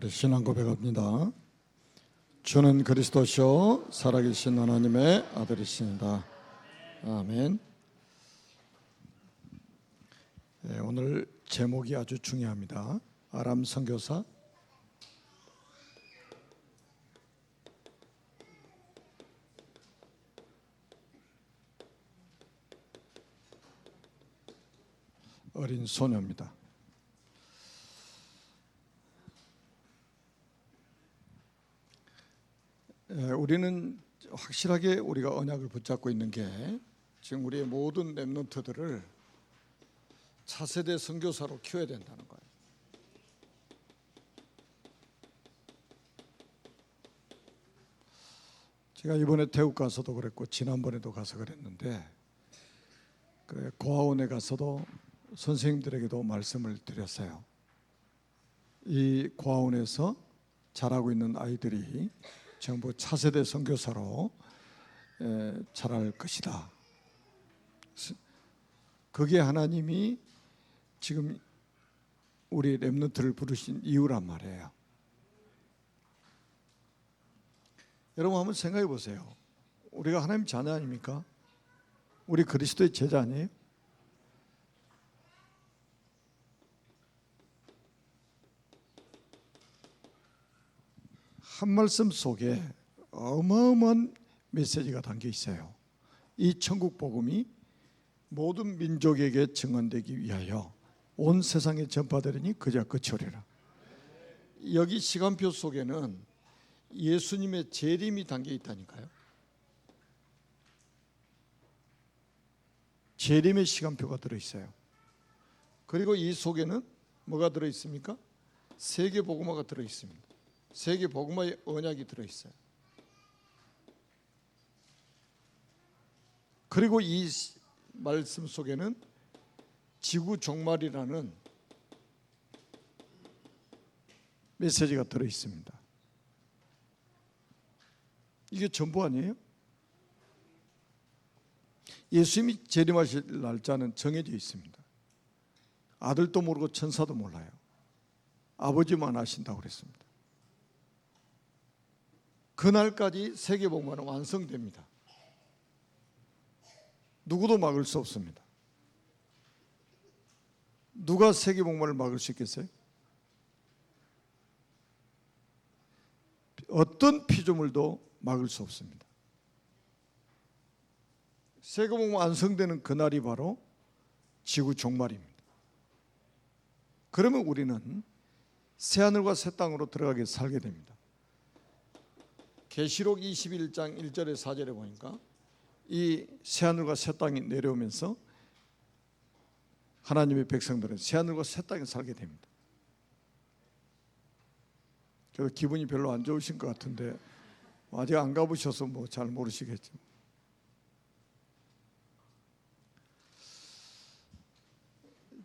우리 신앙 고백합니다. 주는 그리스도시요 살아계신 하나님의 아들이십니다. 아멘. 오늘 제목이 아주 중요합니다. 아람 선교사. 어린 소녀입니다. 우리는 확실하게 우리가 언약을 붙잡고 있는 게 지금 우리의 모든 렘넌트들을 차세대 선교사로 키워야 된다는 거예요. 제가 이번에 태국 가서도 그랬고 지난번에도 가서 그랬는데 그 고아원에 가서도 선생님들에게도 말씀을 드렸어요. 이 고아원에서 자라고 있는 아이들이 전부 차세대 선교사로 자랄 것이다. 그게 하나님이 지금 우리 렘넌트를 부르신 이유란 말이에요. 여러분 한번 생각해 보세요. 우리가 하나님 자녀 아닙니까? 우리 그리스도의 제자 아니에요? 한 말씀 속에 어마어마한 메시지가 담겨 있어요. 이 천국 복음이 모든 민족에게 증언되기 위하여 온 세상에 전파되리니 그제야 끝이 오리라. 여기 시간표 속에는 예수님의 재림이 담겨 있다니까요. 재림의 시간표가 들어있어요. 그리고 이 속에는 뭐가 들어있습니까? 세계 복음화가 들어있습니다. 세계 복음화의 언약이 들어있어요. 그리고 이 말씀 속에는 지구 종말이라는 메시지가 들어있습니다. 이게 전부 아니에요? 예수님이 재림하실 날짜는 정해져 있습니다. 아들도 모르고 천사도 몰라요. 아버지만 아신다고 그랬습니다. 그날까지 세계복음화는 완성됩니다. 누구도 막을 수 없습니다. 누가 세계복음화를 막을 수 있겠어요? 어떤 피조물도 막을 수 없습니다. 세계복음화 완성되는 그날이 바로 지구 종말입니다. 그러면 우리는 새하늘과 새 땅으로 들어가게 살게 됩니다. 계시록 21장 1절에 4절에 보니까 이 새하늘과 새 땅이 내려오면서 하나님의 백성들은 새하늘과 새 땅에 살게 됩니다. 그래서 기분이 별로 안 좋으신 것 같은데 아직 안 가보셔서 뭐 잘 모르시겠지만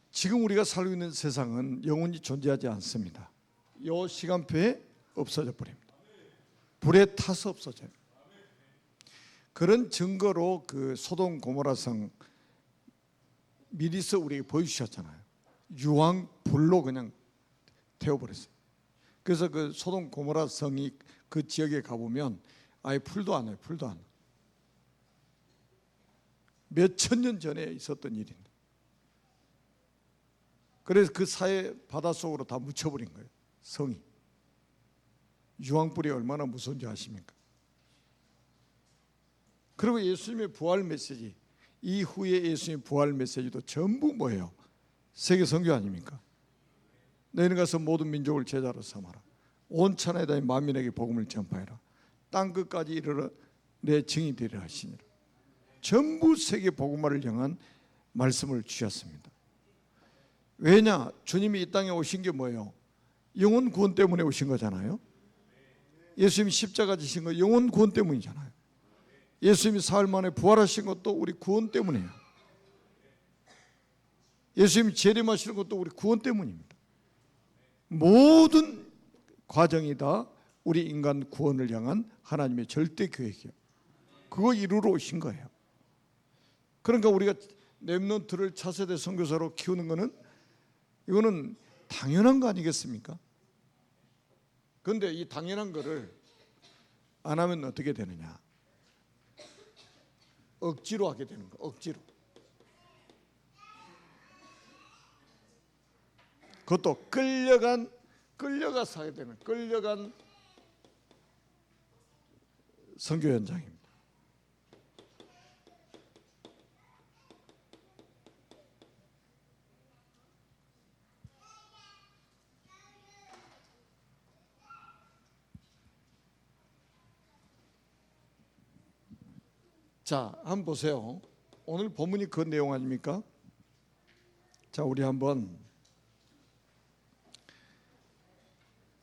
지금 우리가 살고 있는 세상은 영원히 존재하지 않습니다. 이 시간표에 없어져 버립니다. 불에 타서 없어져요. 그런 증거로 그 소돔 고모라성 미리서 우리에게 보여주셨잖아요. 유황 불로 그냥 태워버렸어요. 그래서 그 소돔 고모라성이 그 지역에 가보면 아예 풀도 안 나요. 풀도 안 나요. 몇천 년 전에 있었던 일인데 그래서 그 사해 바닷속으로 다 묻혀버린 거예요. 성이. 유황불이 얼마나 무서운지 아십니까? 그리고 예수님의 부활 메시지, 이후에 예수님의 부활 메시지도 전부 뭐예요? 세계 선교 아닙니까? 너희는 가서 모든 민족을 제자로 삼아라. 온 천하에 다니 만민에게 복음을 전파해라. 땅 끝까지 이르러 내 증인이 되리라 하시니라. 전부 세계 복음화를 향한 말씀을 주셨습니다. 왜냐? 주님이 이 땅에 오신 게 뭐예요? 영혼 구원 때문에 오신 거잖아요. 예수님이 십자가 지신 거 영혼 구원 때문이잖아요. 예수님이 사흘 만에 부활하신 것도 우리 구원 때문이에요. 예수님이 재림하시는 것도 우리 구원 때문입니다. 모든 과정이 다 우리 인간 구원을 향한 하나님의 절대 계획이에요. 그거 이루러 오신 거예요. 그러니까 우리가 렘넌트를 차세대 선교사로 키우는 거는 이거는 당연한 거 아니겠습니까? 그런데 이 당연한 거를 안 하면 어떻게 되느냐? 억지로 하게 되는 거. 억지로. 그것도 끌려가서 하게 되는, 끌려간 선교 현장입니다. 자, 한번 보세요. 오늘 본문이 그 내용 아닙니까? 자, 우리 한번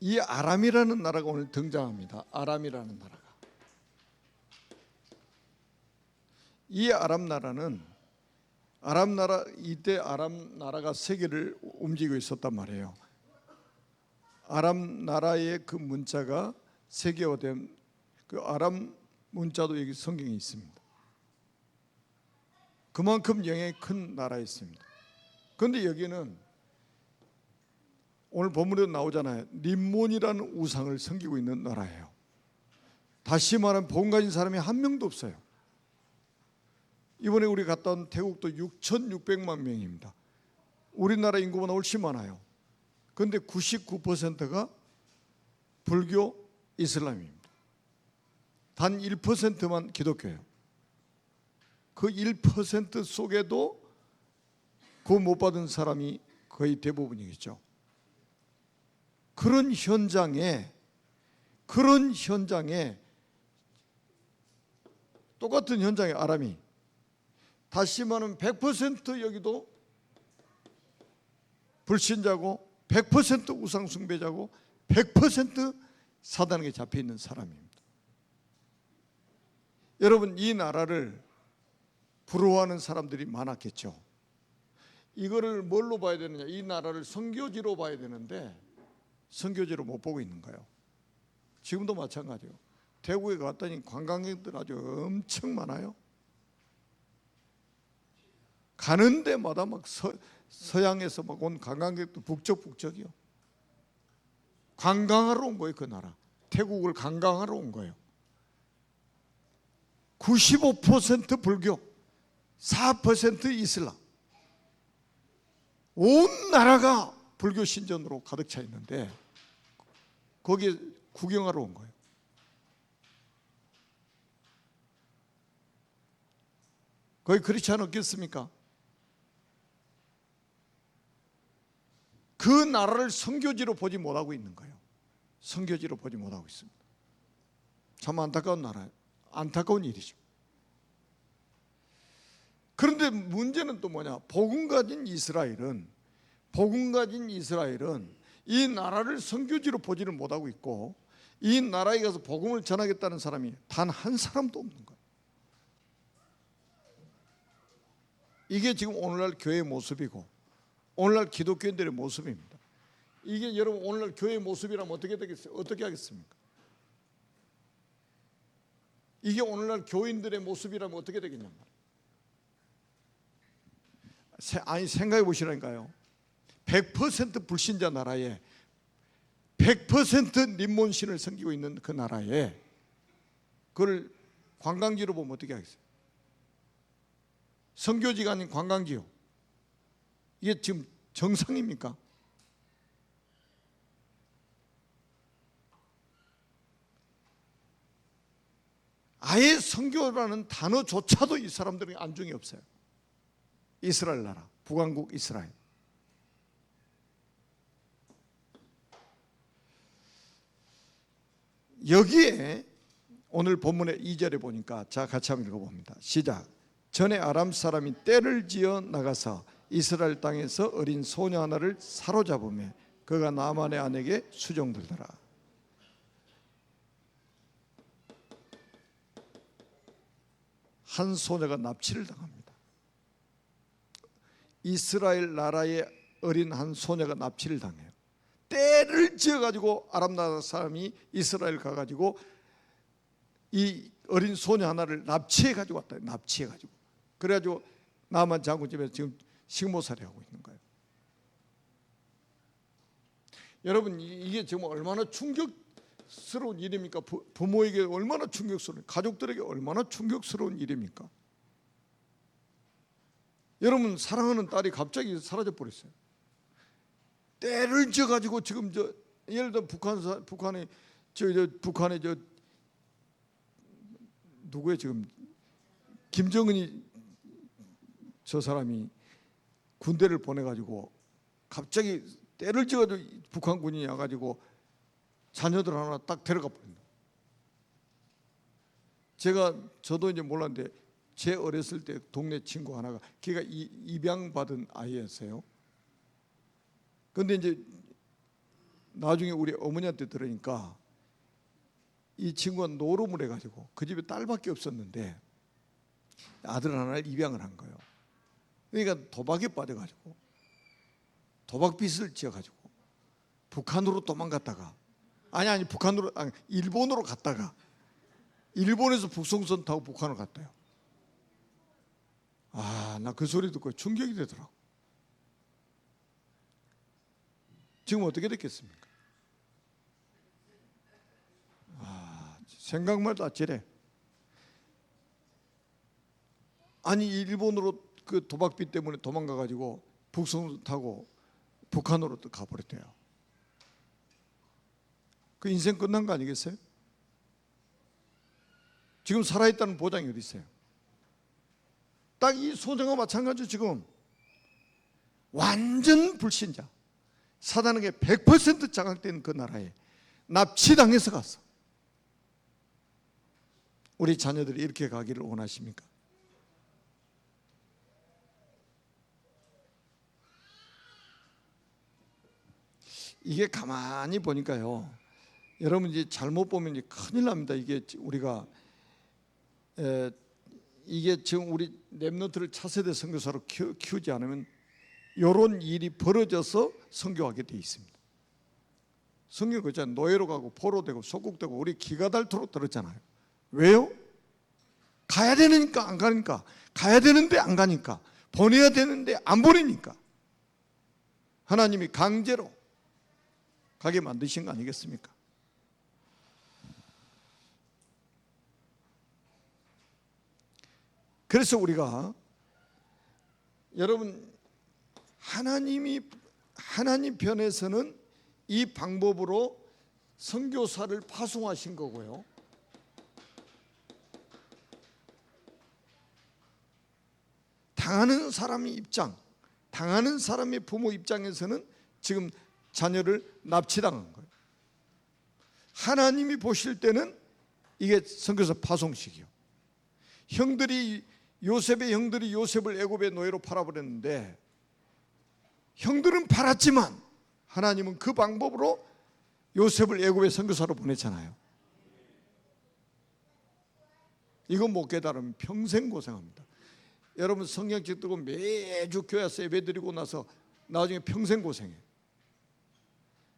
이 아람이라는 나라가 오늘 등장합니다. 아람이라는 나라가. 이 아람 나라는 이때 아람 나라가 세계를 움직이고 있었단 말이에요. 아람 나라의 그 문자가 세계화된 그 아람 문자도 여기 성경에 있습니다. 그만큼 영향이 큰 나라였습니다. 그런데 여기는 오늘 본문에도 나오잖아요. 림몬이라는 우상을 섬기고 있는 나라예요. 다시 말하면 복음 가진 사람이 한 명도 없어요. 이번에 우리 갔다 온 태국도 6,600만 명입니다. 우리나라 인구보다 훨씬 많아요. 그런데 99%가 불교, 이슬람입니다. 단 1%만 기독교예요. 그 1% 속에도 구원 못 받은 사람이 거의 대부분이겠죠. 그런 현장에 똑같은 현장에 아람이 다시 말하면 100% 여기도 불신자고 100% 우상 숭배자고 100% 사단에게 잡혀 있는 사람입니다. 여러분, 이 나라를 부러워하는 사람들이 많았겠죠. 이거를 뭘로 봐야 되느냐? 이 나라를 선교지로 봐야 되는데 선교지로 못 보고 있는 거예요. 지금도 마찬가지예요. 태국에 갔더니 관광객들 아주 엄청 많아요. 가는 데마다 막 서양에서 막 온 관광객도 북적북적이요. 관광하러 온 거예요. 그 나라 태국을 관광하러 온 거예요. 95% 불교, 4% 이슬람. 온 나라가 불교 신전으로 가득 차 있는데 거기에 구경하러 온 거예요. 거기 그렇지 않았겠습니까? 그 나라를 선교지로 보지 못하고 있는 거예요. 선교지로 보지 못하고 있습니다. 참 안타까운 나라예요. 안타까운 일이죠. 그런데 문제는 또 뭐냐? 복음 가진 이스라엘은 이 나라를 선교지로 보지를 못하고 있고 이 나라에 가서 복음을 전하겠다는 사람이 단 한 사람도 없는 거예요. 이게 지금 오늘날 교회의 모습이고 오늘날 기독교인들의 모습입니다. 이게 여러분 오늘날 교회의 모습이라면 어떻게 되겠어요? 어떻게 하겠습니까? 이게 오늘날 교인들의 모습이라면 어떻게 되겠냐 말이에요. 아니 생각해 보시라니까요. 100% 불신자 나라에 100% 림몬신을 섬기고 있는 그 나라에 그걸 관광지로 보면 어떻게 하겠어요? 선교지가 아닌 관광지요. 이게 지금 정상입니까? 아예 선교라는 단어조차도 이 사람들에게 안중이 없어요. 이스라엘 나라, 북왕국 이스라엘. 여기에 오늘 본문의 2절에 보니까 자 같이 한번 읽어봅니다. 시작. 전에 아람 사람이 떼를 지어 나가서 이스라엘 땅에서 어린 소녀 하나를 사로잡으며 그가 나만의 아내에게 수종들더라. 한 소녀가 납치를 당합니다. 이스라엘 나라의 어린 한 소녀가 납치를 당해요. 떼를 지어가지고 아람 나라 사람이 이스라엘 가가지고 이 어린 소녀 하나를 납치해가지고 왔다. 납치해가지고. 그래가지고 나만 장군집에서 지금 식모살이 하고 있는 거예요. 여러분 이게 지금 얼마나 충격스러운 일입니까? 부모에게 얼마나 충격스러운, 가족들에게 얼마나 충격스러운 일입니까? 여러분, 사랑하는 딸이 갑자기 사라져 버렸어요. 때를 지어 가지고 지금 예를 들어 북한에 누구예요 지금? 김정은이 저 사람이 군대를 보내 가지고 갑자기 때를 지어 가지고 북한 군인이 와 가지고 자녀들 하나 딱 데려가 버린다. 저도 이제 몰랐는데 제 어렸을 때 동네 친구 하나가 걔가 입양받은 아이였어요. 근데 이제 나중에 우리 어머니한테 들으니까 이 친구가 노름을 해가지고 그 집에 딸밖에 없었는데 아들 하나를 입양을 한 거예요. 그러니까 도박에 빠져가지고 도박 빚을 지어가지고 북한으로 도망갔다가 일본으로 갔다가 일본에서 북송선 타고 북한으로 갔대요. 나 그 소리 듣고 충격이 되더라고. 지금 어떻게 됐겠습니까? 생각만 해도 아찔해. 아니 일본으로 그 도박빚 때문에 도망가가지고 북송선 타고 북한으로 또 가버렸대요. 그 인생 끝난 거 아니겠어요? 지금 살아있다는 보장이 어디 있어요? 딱 이 소정과 마찬가지로 지금 완전 불신자, 사단에게 100% 장악된 그 나라에 납치당해서 갔어. 우리 자녀들이 이렇게 가기를 원하십니까? 이게 가만히 보니까요, 여러분 이제 잘못 보면 이제 큰일 납니다. 이게 우리가 이게 지금 우리 랩런트를 차세대 선교사로 키우지 않으면 이런 일이 벌어져서 선교하게 돼 있습니다. 선교 그잖아요. 노예로 가고 포로 되고 속국되고 우리 기가 닳도록 들었잖아요. 왜요? 가야 되니까 안 가니까, 가야 되는데 안 가니까, 보내야 되는데 안 보내니까 하나님이 강제로 가게 만드신 거 아니겠습니까? 그래서 우리가 여러분 하나님 편에서는 이 방법으로 선교사를 파송하신 거고요. 당하는 사람의 입장, 당하는 사람의 부모 입장에서는 지금 자녀를 납치당한 거예요. 하나님이 보실 때는 이게 선교사 파송식이요. 요셉의 형들이 요셉을 애굽의 노예로 팔아버렸는데 형들은 팔았지만 하나님은 그 방법으로 요셉을 애굽의 선교사로 보냈잖아요. 이거 못 깨달으면 평생 고생합니다. 여러분 성경책 들고 매주 교회 와서 예배 드리고 나서 나중에 평생 고생해요.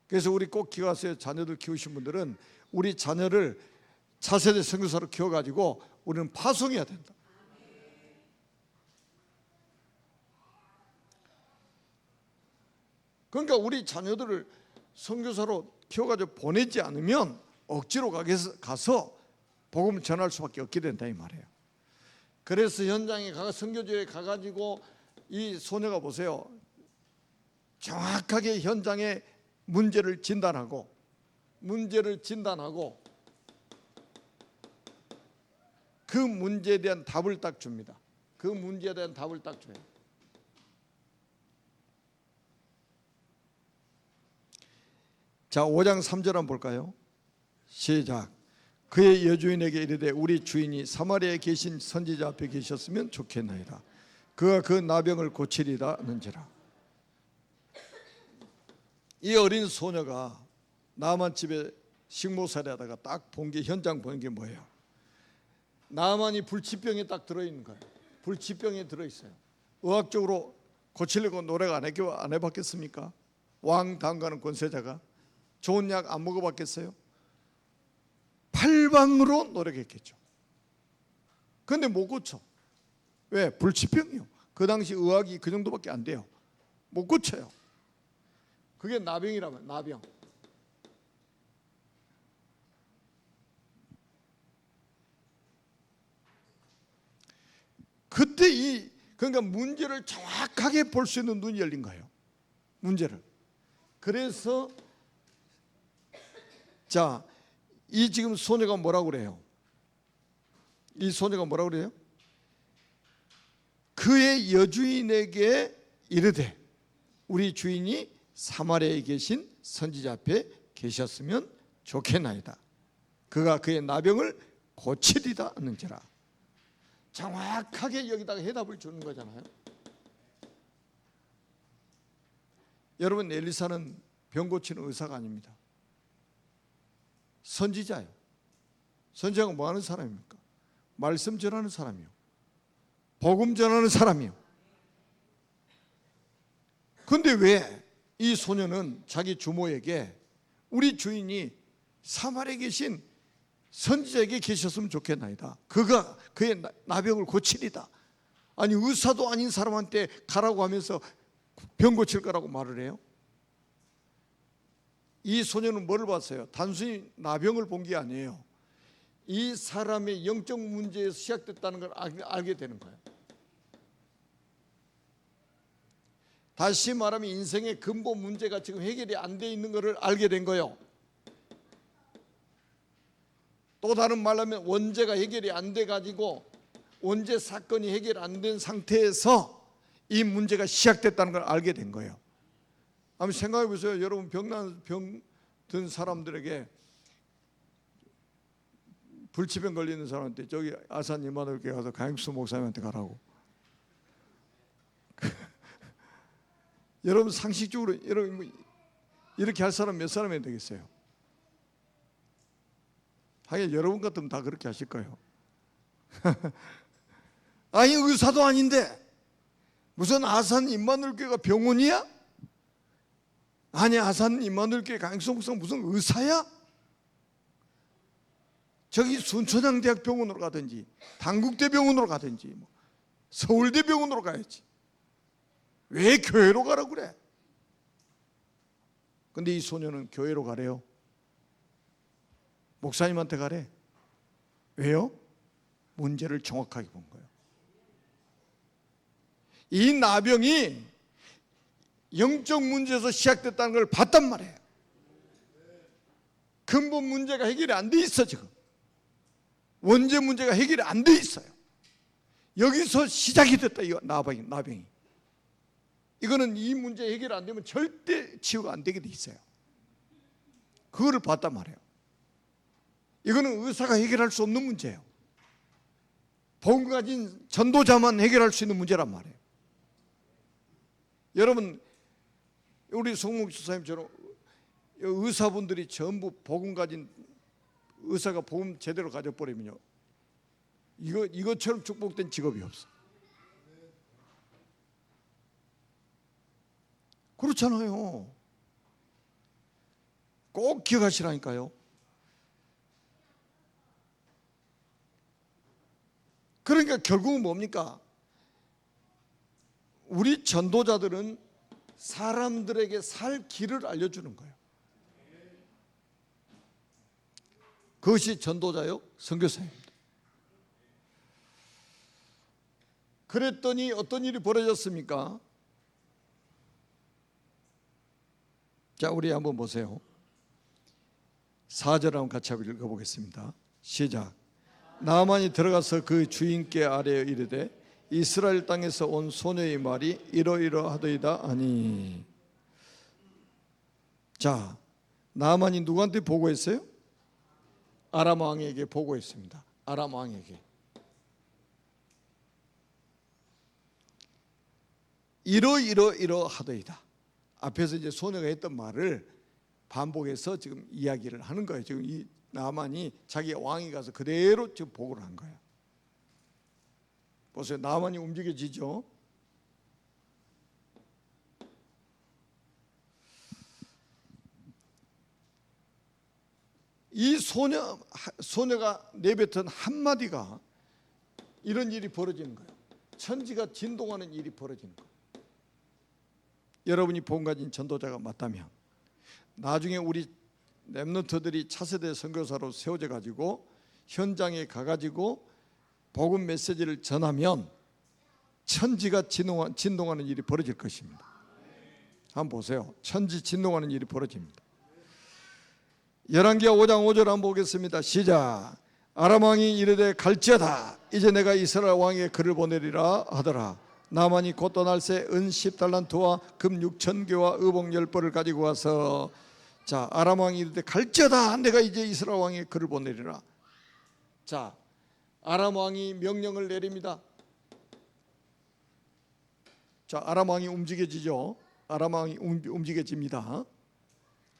그래서 우리 꼭 기가세 자녀들 키우신 분들은 우리 자녀를 차세대 선교사로 키워가지고 우리는 파송해야 된다. 그러니까 우리 자녀들을 선교사로 키워가지고 보내지 않으면 억지로 가서 복음을 전할 수밖에 없게 된다 이 말이에요. 그래서 현장에 선교지에 가가지고 이 소녀가 보세요. 정확하게 현장에 문제를 진단하고 그 문제에 대한 답을 딱 줍니다. 그 문제에 대한 답을 딱 줘요. 자, 5장 3절 한번 볼까요? 시작. 그의 여주인에게 이르되 우리 주인이 사마리아에 계신 선지자 앞에 계셨으면 좋겠나이다. 그가 그 나병을 고치리라 하는지라. 이 어린 소녀가 나만 집에 식모살이 하다가 딱 본 게 현장 보는 게 뭐예요? 나만이 불치병에 딱 들어있는 거예요. 불치병에 들어있어요. 의학적으로 고치려고 노력 안 해봤겠습니까? 왕 당가는 권세자가 좋은 약 안 먹어봤겠어요? 팔방으로 노력했겠죠. 그런데 못 고쳐. 왜? 불치병이요. 그 당시 의학이 그 정도밖에 안 돼요. 못 고쳐요. 그게 나병이라면 나병. 그때 그러니까 문제를 정확하게 볼 수 있는 눈이 열린 거예요. 문제를. 그래서 자, 이 지금 소녀가 뭐라고 그래요? 이 소녀가 뭐라고 그래요? 그의 여주인에게 이르되 우리 주인이 사마리아에 계신 선지자 앞에 계셨으면 좋겠나이다. 그가 그의 나병을 고치리다 하는지라. 정확하게 여기다가 해답을 주는 거잖아요. 여러분, 엘리사는 병 고치는 의사가 아닙니다. 선지자예요. 선지자가 뭐 하는 사람입니까? 말씀 전하는 사람이요, 복음 전하는 사람이요. 그런데 왜 이 소녀는 자기 주모에게 우리 주인이 사마리아에 계신 선지자에게 계셨으면 좋겠나이다. 그가 그의 나병을 고치리다. 아니, 의사도 아닌 사람한테 가라고 하면서 병 고칠 거라고 말을 해요. 이 소녀는 뭐를 봤어요? 단순히 나병을 본 게 아니에요. 이 사람의 영적 문제에서 시작됐다는 걸 알게 되는 거예요. 다시 말하면 인생의 근본 문제가 지금 해결이 안 돼 있는 것을 알게 된 거예요. 또 다른 말로 하면 원죄가 해결이 안 돼 가지고 원죄 사건이 해결 안 된 상태에서 이 문제가 시작됐다는 걸 알게 된 거예요. 한번 생각해 보세요. 여러분, 병든 사람들에게, 불치병 걸리는 사람한테 저기 아산 이만울교회 가서 강익수 목사님한테 가라고. 여러분, 상식적으로 여러분 이렇게 할 사람 몇 사람이 되겠어요? 하긴 여러분 같으면 다 그렇게 하실 거예요. 아니, 의사도 아닌데 무슨 아산 임마누엘교회가 병원이야? 아니, 아산 임마누엘교회 강익수 목사 무슨 의사야? 저기 순천향대학병원으로 가든지 단국대병원으로 가든지 서울대병원으로 가야지. 왜 교회로 가라고 그래? 근데 이 소녀는 교회로 가래요. 목사님한테 가래. 왜요? 문제를 정확하게 본 거예요. 이 나병이 영적 문제에서 시작됐다는 걸 봤단 말이에요. 근본 문제가 해결이 안 돼 있어. 지금 원죄 문제가 해결이 안 돼 있어요. 여기서 시작이 됐다. 이 나병이. 이거는 이 문제 해결 안 되면 절대 치유가 안 되게 돼 있어요. 그거를 봤단 말이에요. 이거는 의사가 해결할 수 없는 문제예요. 복음 가진 전도자만 해결할 수 있는 문제란 말이에요. 여러분, 우리 송목 주사님처럼 의사분들이 전부 복음 가진 의사가 복음 제대로 가져버리면요, 이것처럼 축복된 직업이 없어. 그렇잖아요. 꼭 기억하시라니까요. 그러니까 결국은 뭡니까? 우리 전도자들은 사람들에게 살 길을 알려주는 거예요. 그것이 전도자요, 선교사입니다. 그랬더니 어떤 일이 벌어졌습니까? 자, 우리 한번 보세요. 4절 한번 같이 읽어보겠습니다. 시작. 나아만이 들어가서 그 주인께 아뢰어 이르되 이스라엘 땅에서 온 소녀의 말이 이러이러하더이다 하니. 자, 나아만이 누구한테 보고했어요? 아람 왕에게 보고했습니다. 아람 왕에게. 이러이러하더이다. 앞에서 이제 소녀가 했던 말을 반복해서 지금 이야기를 하는 거예요. 지금 이 나만이 자기 왕이 가서 그대로 지금 보고를 한 거예요. 보세요. 나만이 움직여지죠. 이 소녀가 내뱉은 한마디가 이런 일이 벌어지는 거예요. 천지가 진동하는 일이 벌어지는 거예요. 여러분이 복음 가진 전도자가 맞다면 나중에 우리 렘넌트들이 차세대 선교사로 세워져 가지고 현장에 가 가지고 복음 메시지를 전하면 천지가 진동하는 일이 벌어질 것입니다. 한번 보세요. 천지 진동하는 일이 벌어집니다. 열왕기하 5장 5절 한번 보겠습니다. 시작. 아람 왕이 이르되 갈지어다. 이제 내가 이스라엘 왕에게 글을 보내리라 하더라. 나만이 곧 떠날 새 은 10달란트와 금 6,000개와 의복 10벌을 가지고 와서, 자, 아람 왕이 이르되 갈지어다. 내가 이제 이스라엘 왕에게 글을 보내리라. 자, 아람 왕이 명령을 내립니다. 자, 아람 왕이 움직여지죠. 아람 왕이 움직여집니다.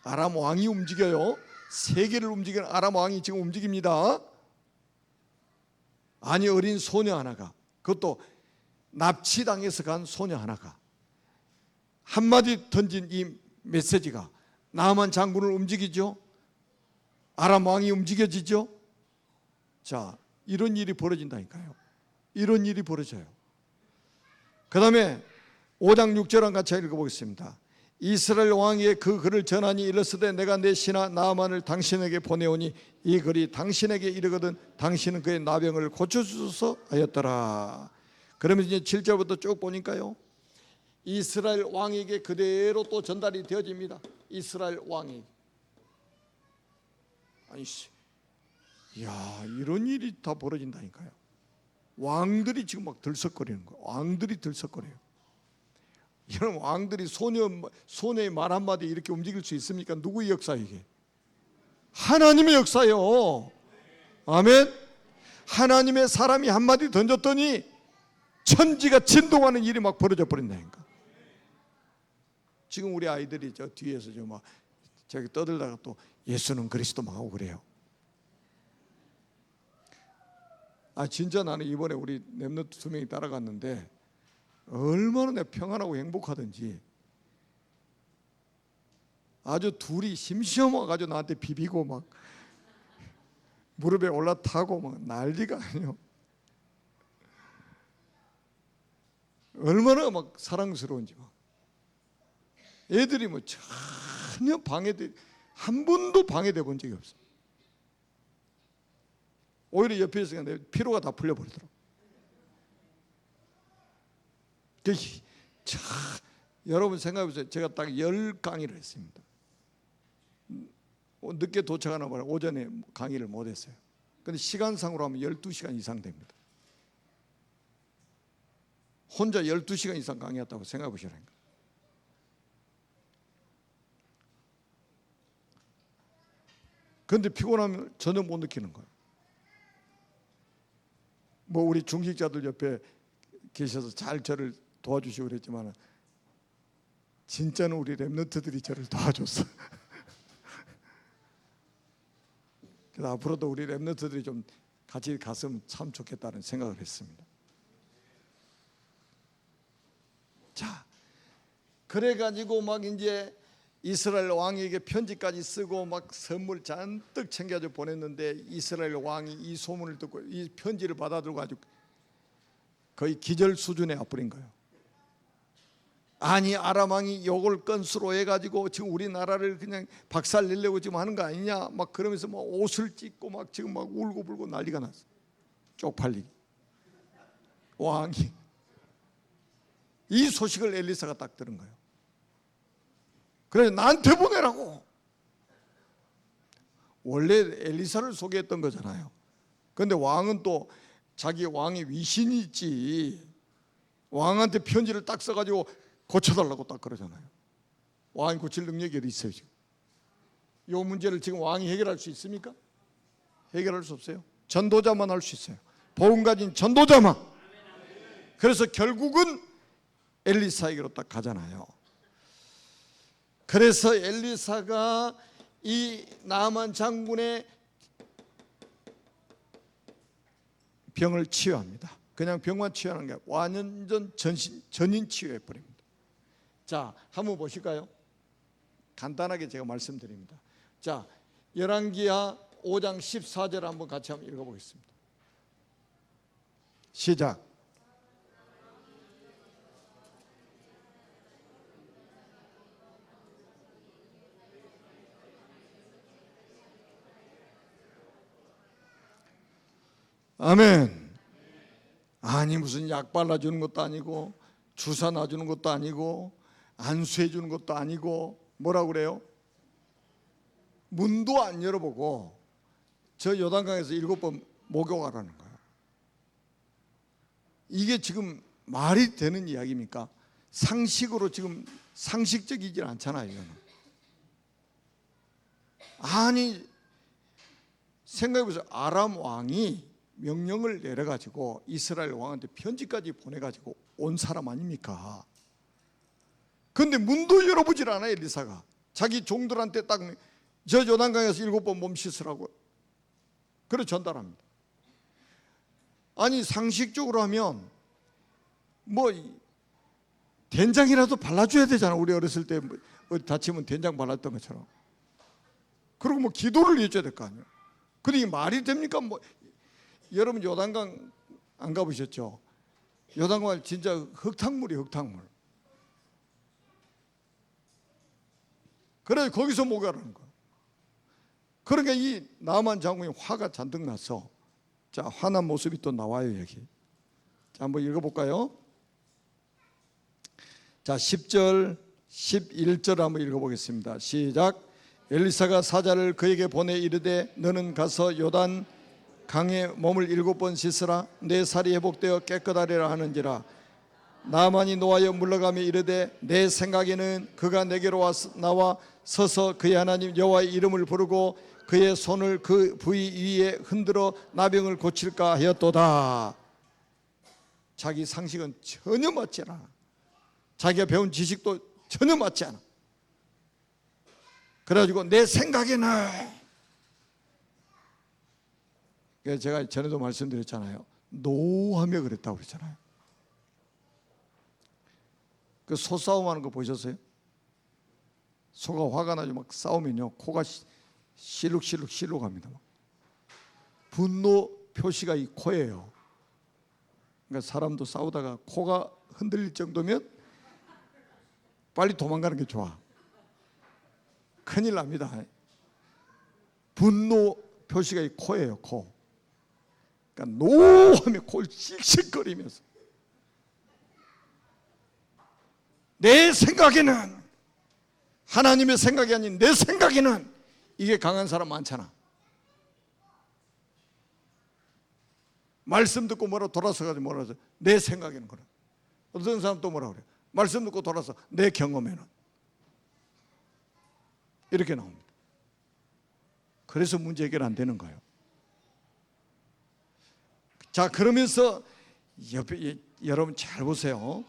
아람 왕이 움직여요. 세계를 움직이는 아람 왕이 지금 움직입니다. 아니, 어린 소녀 하나가, 그것도 납치당해서 간 소녀 하나가 한마디 던진 이 메시지가 나만 장군을 움직이죠. 아람 왕이 움직여지죠. 자, 이런 일이 벌어진다니까요. 이런 일이 벌어져요. 그 다음에 5장 6절 같이 읽어보겠습니다. 이스라엘 왕에게 그 글을 전하니 이르시되 내가 내 신하 나아만을 당신에게 보내오니 이 글이 당신에게 이르거든 당신은 그의 나병을 고쳐주소서 하였더라. 그러면 이제 7절부터 쭉 보니까요, 이스라엘 왕에게 그대로 또 전달이 되어집니다. 이스라엘 왕이, 아니, 야, 이런 일이 다 벌어진다니까요. 왕들이 지금 막 들썩거리는 거예요. 왕들이 들썩거려요. 이런 왕들이 소녀의 말 한마디 이렇게 움직일 수 있습니까? 누구의 역사 이게? 하나님의 역사요. 아멘. 하나님의 사람이 한마디 던졌더니 천지가 진동하는 일이 막 벌어져 버린다니까. 지금 우리 아이들이 저 뒤에서 막 저기 떠들다가 또 예수는 그리스도 막 하고 그래요. 아, 진짜 나는 이번에 우리 렘넌트 2명이 따라갔는데 얼마나 내 평안하고 행복하든지, 아주 둘이 심심해가지고 나한테 비비고 막 무릎에 올라타고 막 난리가 아니에요. 얼마나 막 사랑스러운지. 막 애들이 뭐 전혀 한 번도 방해돼 본 적이 없어. 오히려 옆에 있으니까 내 피로가 다 풀려버리더라고. 여러분 생각해보세요. 제가 딱 10강의를 했습니다. 늦게 도착하나 봐요. 오전에 강의를 못했어요. 근데 시간상으로 하면 12시간 이상 됩니다. 혼자 12시간 이상 강의했다고 생각해 보시라니까. 그런데 피곤하면 전혀 못 느끼는 거예요. 뭐 우리 중직자들 옆에 계셔서 잘 저를 도와주시고 그랬지만 진짜는 우리 렘넌트들이 저를 도와줬어. 그래서 앞으로도 우리 렘넌트들이 좀 같이 갔으면 참 좋겠다는 생각을 했습니다. 자, 그래가지고 막 이제 이스라엘 왕에게 편지까지 쓰고 막 선물 잔뜩 챙겨서 보냈는데 이스라엘 왕이 이 소문을 듣고 이 편지를 받아들고 가지고 거의 기절 수준에 와버린 거예요. 아니, 아람 왕이 요걸 건수로 해가지고 지금 우리나라를 그냥 박살내려고 지금 하는 거 아니냐 막 그러면서 막 옷을 찢고 막 지금 막 울고불고 난리가 났어. 쪽팔리기. 왕이 이 소식을 엘리사가 딱 들은 거예요. 그래서 나한테 보내라고. 원래 엘리사를 소개했던 거잖아요. 그런데 왕은 또 자기 왕의 위신이 있지, 왕한테 편지를 딱 써가지고 고쳐달라고 딱 그러잖아요. 왕이 고칠 능력이 어디 있어요 지금? 이 문제를 지금 왕이 해결할 수 있습니까? 해결할 수 없어요. 전도자만 할 수 있어요. 복음 가진 전도자만. 그래서 결국은 엘리사에게로 딱 가잖아요. 그래서 엘리사가 이 나만 장군의 병을 치유합니다. 그냥 병만 치유하는 게 아니라 완전 전인 치유해 버립니다. 자, 한번 보실까요? 간단하게 제가 말씀드립니다. 자, 열왕기하 5장 14절 한번 같이 한번 읽어보겠습니다. 시작. 아멘. 아니, 아니 무슨 약 발라주는 것도 아니고 주사 놔주는 것도 아니고 안수해 주는 것도 아니고 뭐라고 그래요? 문도 안 열어보고 저 요단강에서 7번 목욕하라는 거예요. 이게 지금 말이 되는 이야기입니까? 상식으로 지금 상식적이질 않잖아요. 이거는. 아니 생각해보세요. 아람 왕이 명령을 내려가지고 이스라엘 왕한테 편지까지 보내가지고 온 사람 아닙니까? 그런데 문도 열어보질 않아요. 엘리사가 자기 종들한테 딱 저 요단강에서 7번 몸 씻으라고 그래 전달합니다. 아니 상식적으로 하면 뭐 된장이라도 발라줘야 되잖아. 우리 어렸을 때 어디 다치면 된장 발랐던 것처럼. 그리고 뭐 기도를 해줘야 될 거 아니에요. 근데 이게 말이 됩니까? 뭐 여러분 요단강 안 가보셨죠? 요단강 진짜 흙탕물이에요. 흙탕물. 그래 거기서 목욕하라는 거야. 그러니까 이 나만 장군이 화가 잔뜩 났어. 자, 화난 모습이 또 나와요 여기. 자, 한번 읽어볼까요? 자, 10절 11절 한번 읽어보겠습니다. 시작. 엘리사가 사자를 그에게 보내 이르되 너는 가서 요단 강에 몸을 7번 씻으라. 내 살이 회복되어 깨끗하리라 하는지라. 나만이 노하여 물러가며 이르되 내 생각에는 그가 내게로 나와 서서 그의 하나님 여호와의 이름을 부르고 그의 손을 그 부위 위에 흔들어 나병을 고칠까 하였도다. 자기 상식은 전혀 맞지 않아. 자기가 배운 지식도 전혀 맞지 않아. 그래가지고 내 생각에는, 제가 전에도 말씀드렸잖아요. 노하며 그랬다고 그랬잖아요. 그 소싸움하는 거 보셨어요? 소가 화가 나죠. 막 싸우면요 코가 실룩실룩 합니다. 분노 표시가 이 코예요. 그러니까 사람도 싸우다가 코가 흔들릴 정도면 빨리 도망가는 게 좋아. 큰일 납니다. 분노 표시가 이 코예요. 코. 그러니까 노하며 코를 씩씩거리면서 내 생각에는, 하나님의 생각이 아닌 내 생각에는, 이게 강한 사람 많잖아. 말씀 듣고 뭐라 돌아서가지고 뭐라 하죠? 내 생각에는 그래. 어떤 사람 또 뭐라 그래? 말씀 듣고 돌아서 내 경험에는. 이렇게 나옵니다. 그래서 문제 해결 안 되는 거예요. 자, 그러면서 옆에 여러분 잘 보세요.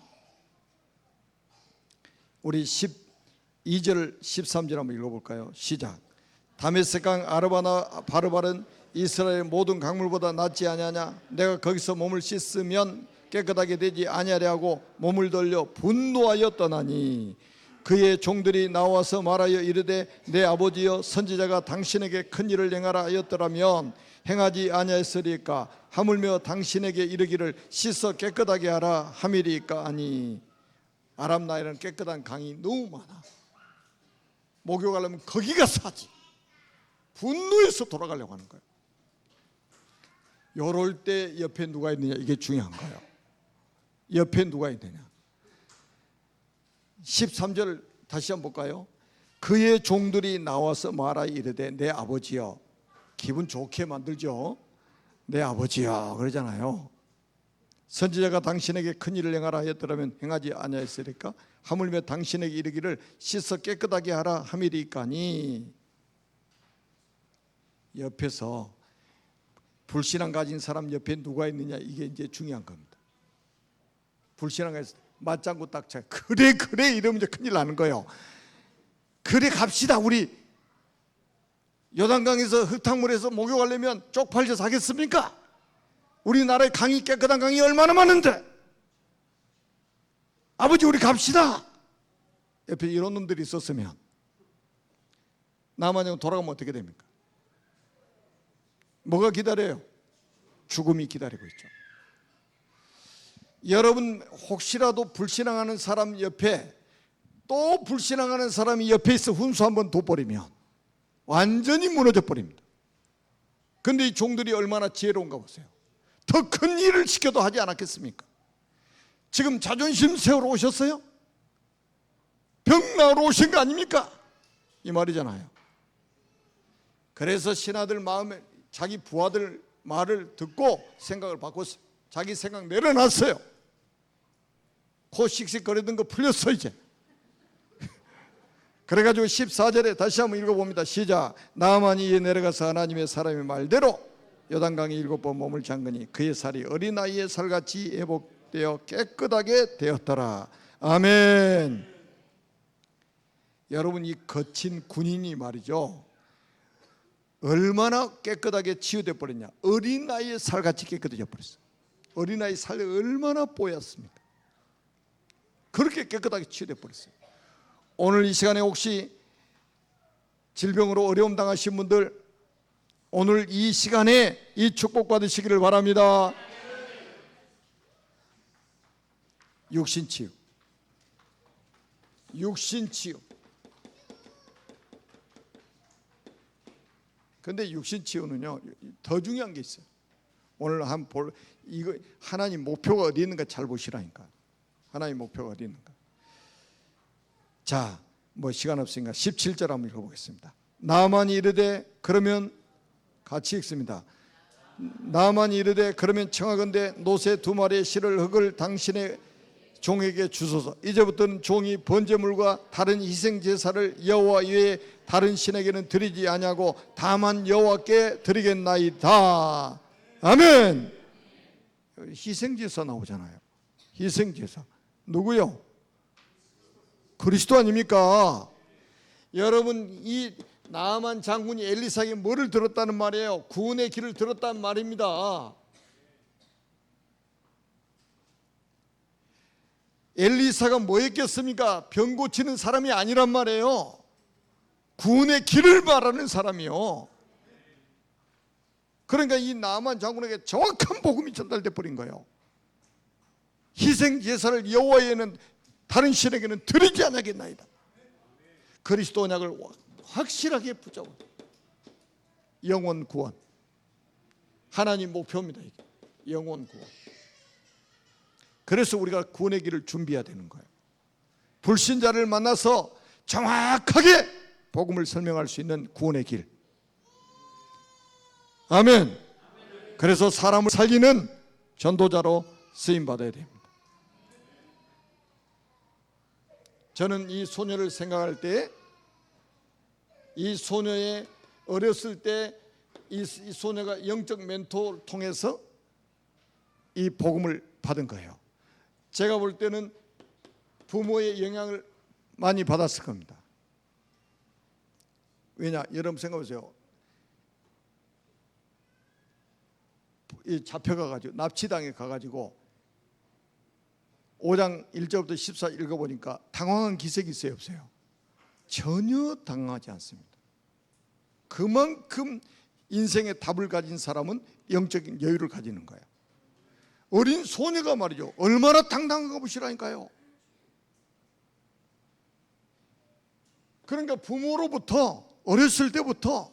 우리 12절 13절 한번 읽어볼까요? 시작. 다메섹강 아르바나 바르발은 이스라엘 모든 강물보다 낫지 아니하냐? 내가 거기서 몸을 씻으면 깨끗하게 되지 아니하려 하고 몸을 돌려 분노하여 떠나니 그의 종들이 나와서 말하여 이르되 내 아버지여 선지자가 당신에게 큰 일을 행하라 하였더라면 행하지 아니하였으리까? 하물며 당신에게 이르기를 씻어 깨끗하게 하라 함이리까? 아니 아람 나라에는 깨끗한 강이 너무 많아. 목욕하려면 거기 가서 하지. 분노해서 돌아가려고 하는 거예요. 요럴 때 옆에 누가 있느냐, 이게 중요한 거예요. 옆에 누가 있느냐. 13절 다시 한번 볼까요? 그의 종들이 나와서 말하 이르되 내 아버지여. 기분 좋게 만들죠. 내 아버지여 그러잖아요. 선지자가 당신에게 큰 일을 행하라 하였더라면 행하지 아니하였으리까? 하물며 당신에게 이르기를 씻어 깨끗하게 하라 함이리까니. 옆에서 불신앙 가진 사람 옆에 누가 있느냐, 이게 이제 중요한 겁니다. 불신앙 가진 맞장구 딱 차. 그래 이러면 이제 큰일 나는 거예요. 그래 갑시다. 우리 요단강에서 흙탕물에서 목욕하려면 쪽팔려서 하겠습니까? 우리나라에 강이, 깨끗한 강이 얼마나 많은데. 아버지 우리 갑시다. 옆에 이런 놈들이 있었으면 남한형 돌아가면 어떻게 됩니까? 뭐가 기다려요? 죽음이 기다리고 있죠. 여러분 혹시라도 불신앙하는 사람 옆에 또 불신앙하는 사람이 옆에 있어 훈수 한번 둬버리면 완전히 무너져 버립니다. 그런데 이 종들이 얼마나 지혜로운가 보세요. 더 큰 일을 시켜도 하지 않았겠습니까? 지금 자존심 세우러 오셨어요? 병 나으러 오신 거 아닙니까? 이 말이잖아요. 그래서 신하들 마음에 자기 부하들 말을 듣고 생각을 바꿨어요. 자기 생각 내려놨어요. 코 씩씩거리던 거 풀렸어 이제. 그래가지고 14절에 다시 한번 읽어봅니다. 시작. 나아만이 이에 내려가서 하나님의 사람의 말대로 요단강에 7번 몸을 잠그니 그의 살이 어린아이의 살같이 회복되어 깨끗하게 되었더라. 아멘. 여러분, 이 거친 군인이 말이죠, 얼마나 깨끗하게 치유돼 버렸냐. 어린아이의 살같이 깨끗해져 버렸어요. 어린아이 살이 얼마나 뽀얗습니까? 그렇게 깨끗하게 치유돼 버렸어요. 오늘 이 시간에 혹시 질병으로 어려움 당하신 분들, 오늘 이 시간에 이 축복 받으시기를 바랍니다. 육신치유, 육신치유. 근데 육신치유는요 더 중요한 게 있어요. 오늘 한번 이거 하나님 목표가 어디 있는가 잘 보시라니까. 하나님 목표가 어디 있는가. 자, 뭐 시간 없으니까 17절 한번 읽어보겠습니다. 나아만이 이르되, 그러면 같이 읽습니다. 나아만이 이르되 그러면 청하건대 노새 2마리의 실을 흙을 당신의 종에게 주소서. 이제부터는 종이 번제물과 다른 희생제사를 여호와 외에 다른 신에게는 드리지 아니하고 다만 여호와께 드리겠나이다. 아멘. 희생제사 나오잖아요. 희생제사 누구요? 그리스도 아닙니까? 여러분, 이 나아만 장군이 엘리사에게 뭐를 들었다는 말이에요? 구원의 길을 들었다는 말입니다. 엘리사가 뭐였겠습니까? 병 고치는 사람이 아니란 말이에요. 구원의 길을 말하는 사람이요. 그러니까 이 나아만 장군에게 정확한 복음이 전달돼 버린 거예요. 희생 제사를 여호와에는 다른 신에게는 드리지 않겠나이다. 그리스도 언약을 확실하게 붙잡아. 영원 구원, 하나님 목표입니다. 이게 영원 구원. 그래서 우리가 구원의 길을 준비해야 되는 거예요. 불신자를 만나서 정확하게 복음을 설명할 수 있는 구원의 길. 아멘. 그래서 사람을 살리는 전도자로 쓰임받아야 됩니다. 저는 이 소녀를 생각할 때, 이 소녀의 어렸을 때 이 소녀가 영적 멘토를 통해서 이 복음을 받은 거예요. 제가 볼 때는 부모의 영향을 많이 받았을 겁니다. 왜냐, 여러분 생각해보세요. 잡혀가가지고 납치당해 가가지고 5장 1절부터 14 읽어보니까 당황한 기색이 있어요, 없어요? 전혀 당황하지 않습니다. 그만큼 인생의 답을 가진 사람은 영적인 여유를 가지는 거예요. 어린 소녀가 말이죠, 얼마나 당당한가 보시라니까요. 그러니까 부모로부터 어렸을 때부터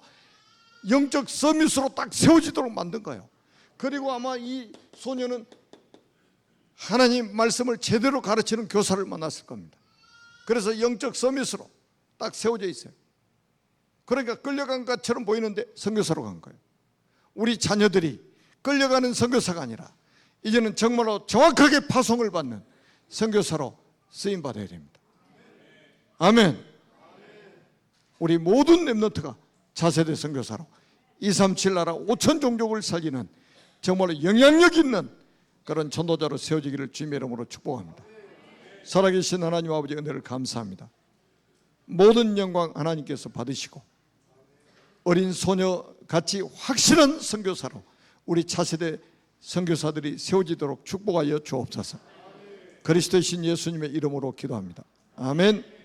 영적 서밋으로 딱 세워지도록 만든 거예요. 그리고 아마 이 소녀는 하나님 말씀을 제대로 가르치는 교사를 만났을 겁니다. 그래서 영적 서밋으로 딱 세워져 있어요. 그러니까 끌려간 것처럼 보이는데 선교사로 간 거예요. 우리 자녀들이 끌려가는 선교사가 아니라 이제는 정말로 정확하게 파송을 받는 선교사로 쓰임받아야 됩니다. 아멘. 우리 모든 렘넌트가 차세대 선교사로 237 나라 5천 종족을 살리는 정말로 영향력 있는 그런 전도자로 세워지기를 주님의 이름으로 축복합니다. 살아계신 하나님 아버지 은혜를 감사합니다. 모든 영광 하나님께서 받으시고 어린 소녀같이 확실한 선교사로 우리 차세대 선교사들이 세워지도록 축복하여 주옵소서. 그리스도의 신 예수님의 이름으로 기도합니다. 아멘.